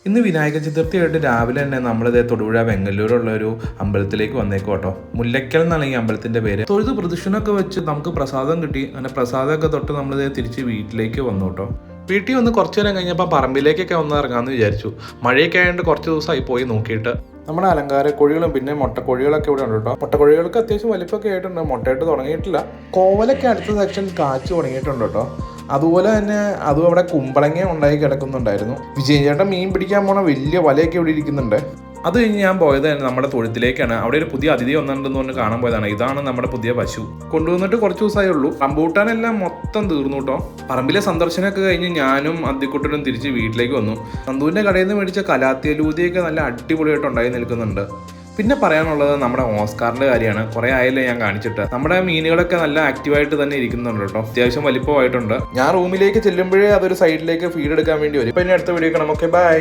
ഇന്ന് വിനായക ചതുർത്ഥിയായിട്ട് രാവിലെ തന്നെ നമ്മളിതേ തൊടുപുഴ വെങ്ങല്ലൂരുള്ള ഒരു അമ്പലത്തിലേക്ക് വന്നേക്കും കേട്ടോ. മുല്ലയ്ക്കൽ എന്നാണ് ഈ അമ്പലത്തിന്റെ പേര്. തൊഴുത് പ്രദക്ഷിണമൊക്കെ വെച്ച് നമുക്ക് പ്രസാദം കിട്ടി. അങ്ങനെ പ്രസാദമൊക്കെ തൊട്ട് നമ്മളിതേ തിരിച്ച് വീട്ടിലേക്ക് വന്നു കേട്ടോ. വീട്ടിൽ വന്ന് കുറച്ചു നേരം കഴിഞ്ഞപ്പോൾ പറമ്പിലേക്കൊക്കെ ഒന്ന് ഇറങ്ങാമെന്ന് വിചാരിച്ചു. മഴയൊക്കെ ആയതുകൊണ്ട് കുറച്ച് ദിവസമായി പോയി നോക്കിയിട്ട്. നമ്മുടെ അലങ്കാര കോഴികളും പിന്നെ മുട്ടക്കോഴികളൊക്കെ ഇവിടെ ഉണ്ട് കേട്ടോ. മുട്ടക്കോഴികൾക്ക് അത്യാവശ്യം വലിപ്പമൊക്കെ ആയിട്ടുണ്ട്. മുട്ടയിട്ട് തുടങ്ങിയിട്ടില്ല. കോവലൊക്കെ അടുത്ത സെക്ഷൻ കാച്ചു തുടങ്ങിയിട്ടുണ്ട് കേട്ടോ. അതുപോലെ തന്നെ അതും അവിടെ കുമ്പളങ്ങ ഉണ്ടായി കിടക്കുന്നുണ്ടായിരുന്നു. വിജയൻ ചേട്ടൻ മീൻ പിടിക്കാൻ പോണ വലിയ വലയൊക്കെ ഇവിടെ ഇരിക്കുന്നുണ്ട്. അത് കഴിഞ്ഞ് ഞാൻ പോയത് നമ്മുടെ തൊഴുത്തിലേക്കാണ്. അവിടെ ഒരു പുതിയ അതിഥി വന്നിട്ടുണ്ടെന്ന് പറഞ്ഞ് കാണാൻ പോയതാണ്. ഇതാണ് നമ്മുടെ പുതിയ പശു. കൊണ്ടുവന്നിട്ട് കുറച്ച് ദിവസമേ ഉള്ളൂ. റംബൂട്ടാനെല്ലാം മൊത്തം തീർന്നു കേട്ടോ. പറമ്പിലെ സന്ദർശനമൊക്കെ കഴിഞ്ഞ് ഞാനും അദ്ദിക്കുട്ടനും തിരിച്ച് വീട്ടിലേക്ക് വന്നു. സന്തുവിൻ്റെ കടയിൽ നിന്ന് മേടിച്ച കലാത്തിയലൂതിയൊക്കെ നല്ല അടിപൊളിയായിട്ട് ഉണ്ടായി നിൽക്കുന്നുണ്ട്. പിന്നെ പറയാനുള്ളത് നമ്മുടെ ഓസ്കാറിന്റെ കാര്യമാണ്. കുറെ ആയല്ലേ ഞാൻ കാണിച്ചിട്ട്. നമ്മുടെ മീനുകളൊക്കെ നല്ല ആക്റ്റീവായിട്ട് തന്നെ ഇരിക്കുന്നുണ്ട് കേട്ടോ. അത്യാവശ്യം വലിപ്പമായിട്ടുണ്ട്. ഞാൻ റൂമിലേക്ക് ചെല്ലുമ്പോഴേ അതൊരു സൈഡിലേക്ക് ഫീഡ് എടുക്കാൻ വേണ്ടി വരും. ഇപ്പൊ ഇനി അടുത്ത വീഡിയോ കാണാം. Okay, by.